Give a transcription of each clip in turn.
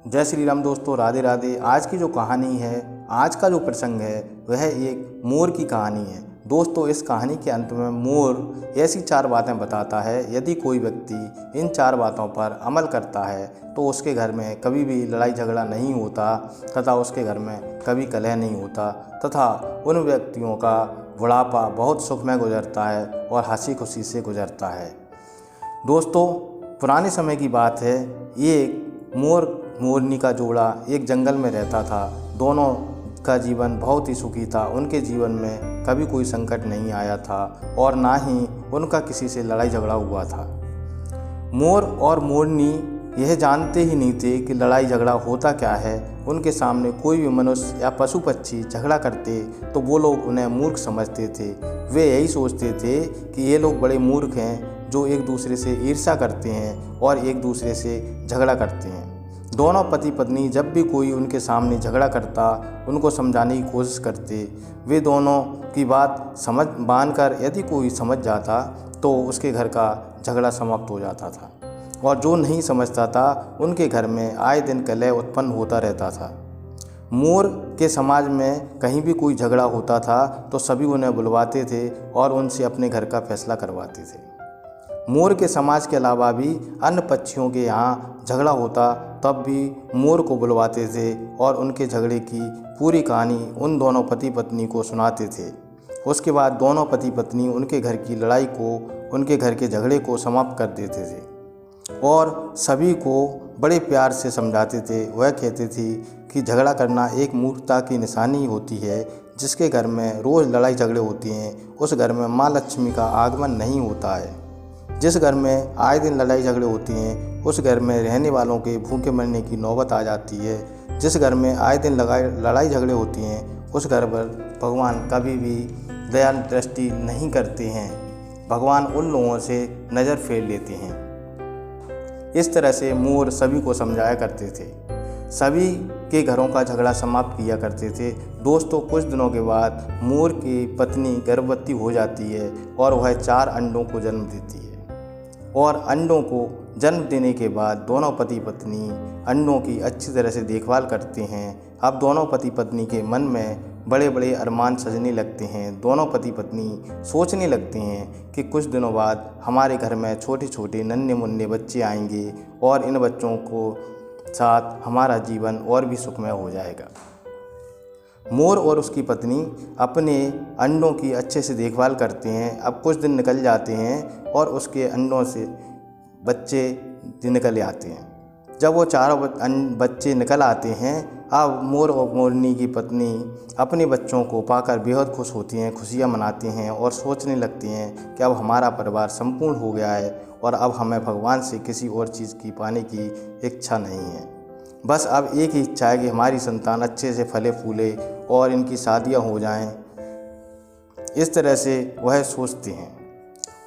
जय श्री राम दोस्तों, राधे राधे। आज की जो कहानी है, आज का जो प्रसंग है वह एक मोर की कहानी है। दोस्तों, इस कहानी के अंत में मोर ऐसी 4 बातें बताता है। यदि कोई व्यक्ति इन 4 बातों पर अमल करता है तो उसके घर में कभी भी लड़ाई झगड़ा नहीं होता तथा उसके घर में कभी कलह नहीं होता तथा उन व्यक्तियों का बुढ़ापा बहुत सुख में गुजरता है और हंसी खुशी से गुजरता है। दोस्तों, पुराने समय की बात है। एक मोर मोरनी का जोड़ा एक जंगल में रहता था। दोनों का जीवन बहुत ही सुखी था। उनके जीवन में कभी कोई संकट नहीं आया था और ना ही उनका किसी से लड़ाई झगड़ा हुआ था। मोर और मोरनी यह जानते ही नहीं थे कि लड़ाई झगड़ा होता क्या है। उनके सामने कोई भी मनुष्य या पशु पक्षी झगड़ा करते तो वो लोग उन्हें मूर्ख समझते थे। वे यही सोचते थे कि ये लोग बड़े मूर्ख हैं जो एक दूसरे से ईर्ष्या करते हैं और एक दूसरे से झगड़ा करते हैं। दोनों पति पत्नी जब भी कोई उनके सामने झगड़ा करता, उनको समझाने की कोशिश करते। वे दोनों की बात समझ मानकर यदि कोई समझ जाता तो उसके घर का झगड़ा समाप्त हो जाता था, और जो नहीं समझता था उनके घर में आए दिन कलह उत्पन्न होता रहता था। मोर के समाज में कहीं भी कोई झगड़ा होता था तो सभी उन्हें बुलवाते थे और उनसे अपने घर का फैसला करवाते थे। मोर के समाज के अलावा भी अन्य पक्षियों के यहाँ झगड़ा होता तब भी मोर को बुलवाते थे और उनके झगड़े की पूरी कहानी उन दोनों पति पत्नी को सुनाते थे। उसके बाद दोनों पति पत्नी उनके घर की लड़ाई को, उनके घर के झगड़े को समाप्त कर देते थे और सभी को बड़े प्यार से समझाते थे। वह कहते थे कि झगड़ा करना एक मूर्खता की निशानी होती है। जिसके घर में रोज़ लड़ाई झगड़े होती हैं उस घर में माँ लक्ष्मी का आगमन नहीं होता है। जिस घर में आए दिन लड़ाई झगड़े होती हैं उस घर में रहने वालों के भूखे मरने की नौबत आ जाती है। जिस घर में आए दिन लड़ाई झगड़े होती हैं उस घर पर भगवान कभी भी दया दृष्टि नहीं करते हैं। भगवान उन लोगों से नज़र फेर लेते हैं। इस तरह से मोर सभी को समझाया करते थे, सभी के घरों का झगड़ा समाप्त किया करते थे। दोस्तों, कुछ दिनों के बाद मोर की पत्नी गर्भवती हो जाती है और वह 4 अंडों को जन्म देती है। और अंडों को जन्म देने के बाद दोनों पति पत्नी अंडों की अच्छी तरह से देखभाल करते हैं। अब दोनों पति पत्नी के मन में बड़े बड़े अरमान सजने लगते हैं। दोनों पति पत्नी सोचने लगते हैं कि कुछ दिनों बाद हमारे घर में छोटे छोटे नन्हे मुन्ने बच्चे आएंगे और इन बच्चों को साथ हमारा जीवन और भी सुखमय हो जाएगा। मोर और उसकी पत्नी अपने अंडों की अच्छे से देखभाल करते हैं। अब कुछ दिन निकल जाते हैं और उसके अंडों से बच्चे निकल आते हैं। जब वो 4 बच्चे निकल आते हैं, अब मोर और मोरनी की पत्नी अपने बच्चों को पाकर बेहद खुश होती हैं, खुशियाँ मनाती हैं और सोचने लगती हैं कि अब हमारा परिवार संपूर्ण हो गया है और अब हमें भगवान से किसी और चीज़ की पाने की इच्छा नहीं है। बस अब एक ही इच्छा है कि हमारी संतान अच्छे से फले फूले और इनकी शादियां हो जाएं। इस तरह से वह सोचते हैं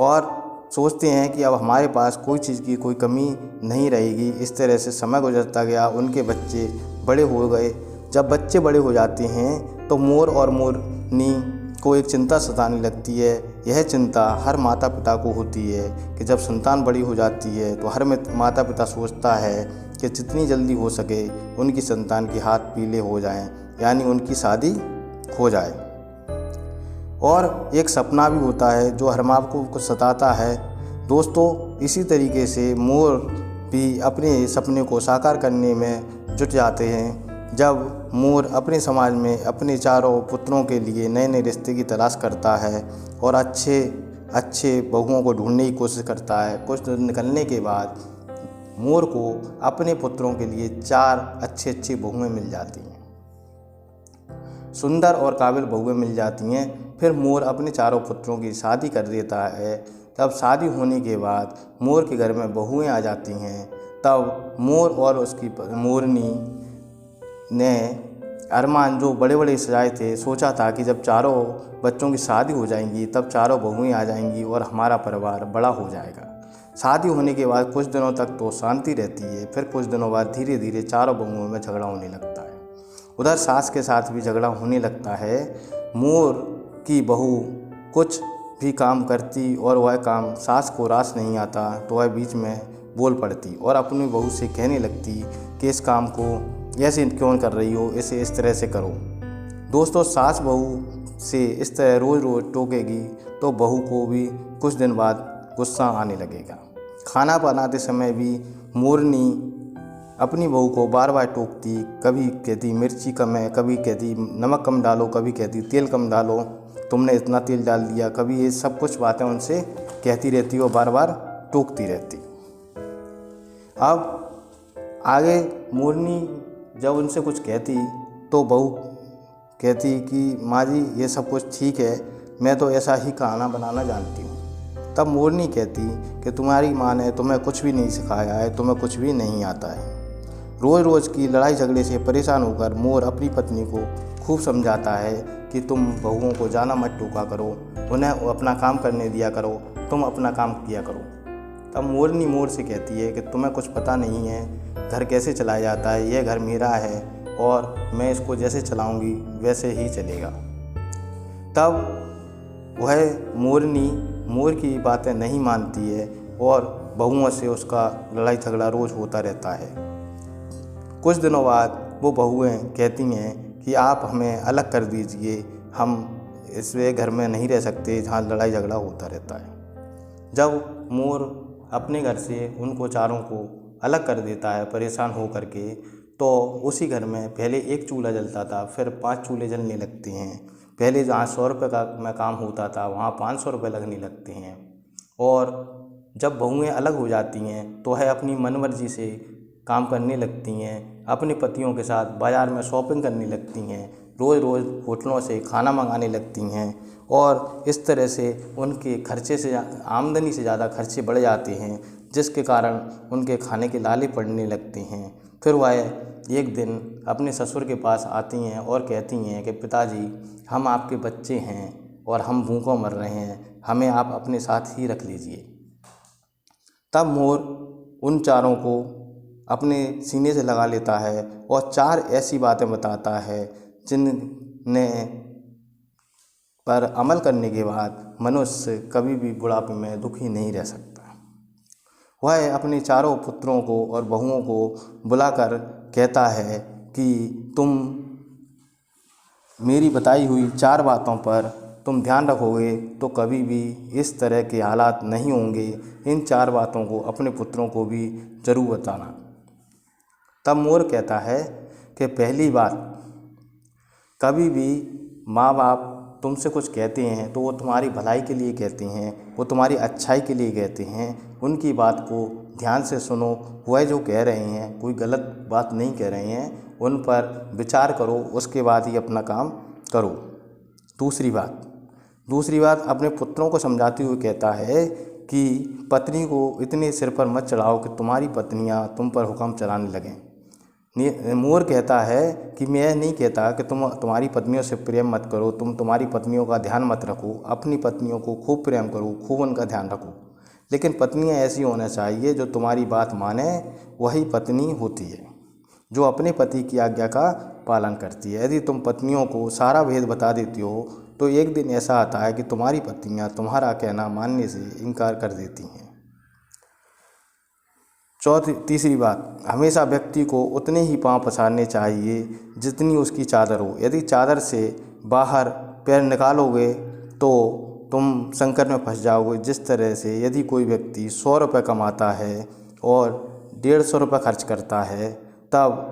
और सोचते हैं कि अब हमारे पास कोई चीज़ की कोई कमी नहीं रहेगी। इस तरह से समय गुजरता गया। उनके बच्चे बड़े हो गए। जब बच्चे बड़े हो जाते हैं तो मोर और मोरनी को एक चिंता सताने लगती है। यह चिंता हर माता पिता को होती है कि जब संतान बड़ी हो जाती है तो हर माता पिता सोचता है कि जितनी जल्दी हो सके उनकी संतान के हाथ पीले हो जाएं, यानी उनकी शादी हो जाए। और एक सपना भी होता है जो हर माँ को सताता है। दोस्तों, इसी तरीके से मोर भी अपने सपने को साकार करने में जुट जाते हैं। जब मोर अपने समाज में अपने चारों पुत्रों के लिए नए नए रिश्ते की तलाश करता है और अच्छे बहुओं को ढूंढने की कोशिश करता है। कुछ दिन निकलने के बाद मोर को अपने पुत्रों के लिए 4 अच्छी बहुएं मिल जाती हैं। सुंदर और काबिल बहुएं मिल जाती हैं। फिर मोर अपने चारों पुत्रों की शादी कर देता है। तब शादी होने के बाद मोर के घर में बहुएं आ जाती हैं। तब मोर और उसकी मोरनी ने अरमान जो बड़े बड़े सजाए थे, सोचा था कि जब चारों बच्चों की शादी हो जाएंगी तब चारों बहुएं आ जाएंगी और हमारा परिवार बड़ा हो जाएगा। शादी होने के बाद कुछ दिनों तक तो शांति रहती है। फिर कुछ दिनों बाद धीरे धीरे चारों बहुओं में झगड़ा होने लगता है। उधर सास के साथ भी झगड़ा होने लगता है। मोर की बहू कुछ भी काम करती और वह काम सास को रास नहीं आता तो वह बीच में बोल पड़ती और अपनी बहू से कहने लगती कि इस काम को ऐसे क्यों कर रही हो, इसे इस तरह से करो। दोस्तों, सास बहू से इस तरह रोज़ रोज़ टोकेगी तो बहू को भी कुछ दिन बाद गुस्सा आने लगेगा। खाना बनाते समय भी मोरनी अपनी बहू को बार बार टोकती, कभी कहती मिर्ची कम है, कभी कहती नमक कम डालो, कभी कहती तेल कम डालो, तुमने इतना तेल डाल दिया, कभी ये सब कुछ बातें उनसे कहती रहती और बार बार टोकती रहती। अब आगे मोरनी जब उनसे कुछ कहती तो बहू कहती कि माँ जी ये सब कुछ ठीक है, मैं तो ऐसा ही खाना बनाना जानती हूँ। तब मोरनी कहती कि तुम्हारी माँ ने तुम्हें कुछ भी नहीं सिखाया है, तुम्हें कुछ भी नहीं आता है। रोज़ रोज़ की लड़ाई झगड़े से परेशान होकर मोर अपनी पत्नी को खूब समझाता है कि तुम बहुओं को ज़्यादा मत टोका करो, उन्हें अपना काम करने दिया करो, तुम अपना काम किया करो। तब मोरनी मोर से कहती है कि तुम्हें कुछ पता नहीं है घर कैसे चलाया जाता है, यह घर मेरा है और मैं इसको जैसे चलाऊंगी वैसे ही चलेगा। तब वह मोरनी मोर की बातें नहीं मानती है और बहुओं से उसका लड़ाई झगड़ा रोज़ होता रहता है। कुछ दिनों बाद वो बहुएं कहती हैं कि आप हमें अलग कर दीजिए, हम इस घर में नहीं रह सकते जहाँ लड़ाई झगड़ा होता रहता है। जब मोर अपने घर से उनको चारों को अलग कर देता है परेशान हो करके, तो उसी घर में पहले एक चूल्हा जलता था, फिर 5 चूल्हे जलने लगते हैं। पहले जहाँ 100 रुपये का में काम होता था वहाँ 500 रुपये लगने लगते हैं। और जब बहुएं अलग हो जाती हैं तो वह अपनी मनमर्जी से काम करने लगती हैं, अपने पतियों के साथ बाज़ार में शॉपिंग करने लगती हैं, रोज़ रोज़ होटलों से खाना मंगाने लगती हैं और इस तरह से उनके खर्चे से आमदनी से ज़्यादा खर्चे बढ़ जाते हैं, जिसके कारण उनके खाने के लाले पड़ने लगते हैं। फिर वह एक दिन अपने ससुर के पास आती हैं और कहती हैं कि पिताजी, हम आपके बच्चे हैं और हम भूखों मर रहे हैं, हमें आप अपने साथ ही रख लीजिए। तब मोर उन चारों को अपने सीने से लगा लेता है और 4 ऐसी बातें बताता है जिन्हें पर अमल करने के बाद मनुष्य कभी भी बुढ़ापे में दुखी नहीं रह सकता। वह अपने चारों पुत्रों को और बहुओं को बुलाकर कहता है कि तुम मेरी बताई हुई 4 बातों पर तुम ध्यान रखोगे तो कभी भी इस तरह के हालात नहीं होंगे। इन 4 बातों को अपने पुत्रों को भी ज़रूर बताना। तब मोर कहता है कि पहली बात, कभी भी माँ बाप तुमसे कुछ कहते हैं तो वो तुम्हारी भलाई के लिए कहते हैं, वो तुम्हारी अच्छाई के लिए कहते हैं। उनकी बात को ध्यान से सुनो, वह जो कह रहे हैं कोई गलत बात नहीं कह रहे हैं, उन पर विचार करो, उसके बाद ही अपना काम करो। दूसरी बात अपने पुत्रों को समझाते हुए कहता है कि पत्नी को इतने सिर पर मत चढ़ाओ कि तुम्हारी पत्नियां तुम पर हुक्म चलाने लगें। मोर कहता है कि मैं नहीं कहता कि तुम तुम्हारी पत्नियों से प्रेम मत करो, तुम तुम्हारी पत्नियों का ध्यान मत रखो, अपनी पत्नियों को खूब प्रेम करो, खूब उनका ध्यान रखो, लेकिन पत्नियां ऐसी होना चाहिए जो तुम्हारी बात माने, वही पत्नी होती है जो अपने पति की आज्ञा का पालन करती है। यदि तुम पत्नियों को सारा भेद बता देती हो तो एक दिन ऐसा आता है कि तुम्हारी पत्नियां तुम्हारा कहना मानने से इनकार कर देती हैं। तीसरी बात, हमेशा व्यक्ति को उतने ही पांव पसारने चाहिए जितनी उसकी चादर हो। यदि चादर से बाहर पैर निकालोगे तो तुम संकट में फंस जाओगे। जिस तरह से यदि कोई व्यक्ति 100 रुपये कमाता है और 150 रुपये खर्च करता है, तब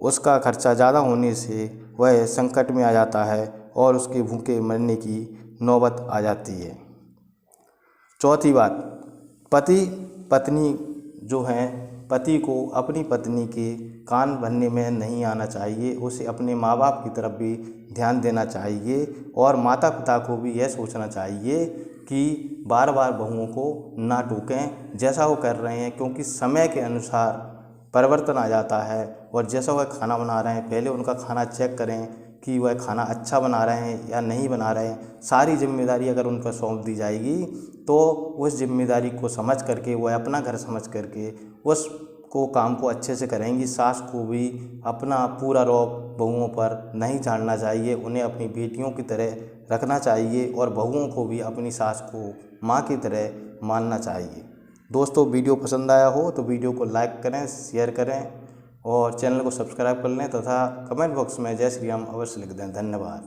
उसका खर्चा ज़्यादा होने से वह संकट में आ जाता है और उसके भूखे मरने की नौबत आ जाती है। चौथी बात, पत्नी जो है, पति को अपनी पत्नी के कान भरने में नहीं आना चाहिए, उसे अपने माँ बाप की तरफ भी ध्यान देना चाहिए और माता पिता को भी यह सोचना चाहिए कि बार बार बहुओं को ना टोकें जैसा वो कर रहे हैं, क्योंकि समय के अनुसार परिवर्तन आ जाता है। और जैसा वह खाना बना रहे हैं पहले उनका खाना चेक करें कि वह खाना अच्छा बना रहे हैं या नहीं बना रहे हैं। सारी जिम्मेदारी अगर उन पर सौंप दी जाएगी तो उस जिम्मेदारी को समझ करके वह अपना घर समझ करके उसको काम को अच्छे से करेंगी। सास को भी अपना पूरा रौब बहुओं पर नहीं झाड़ना चाहिए, उन्हें अपनी बेटियों की तरह रखना चाहिए और बहुओं को भी अपनी सास को माँ की तरह मानना चाहिए। दोस्तों वीडियो पसंद आया हो तो वीडियो को लाइक करें, शेयर करें और चैनल को सब्सक्राइब कर लें तथा कमेंट बॉक्स में जय श्री राम अवश्य लिख दें। धन्यवाद।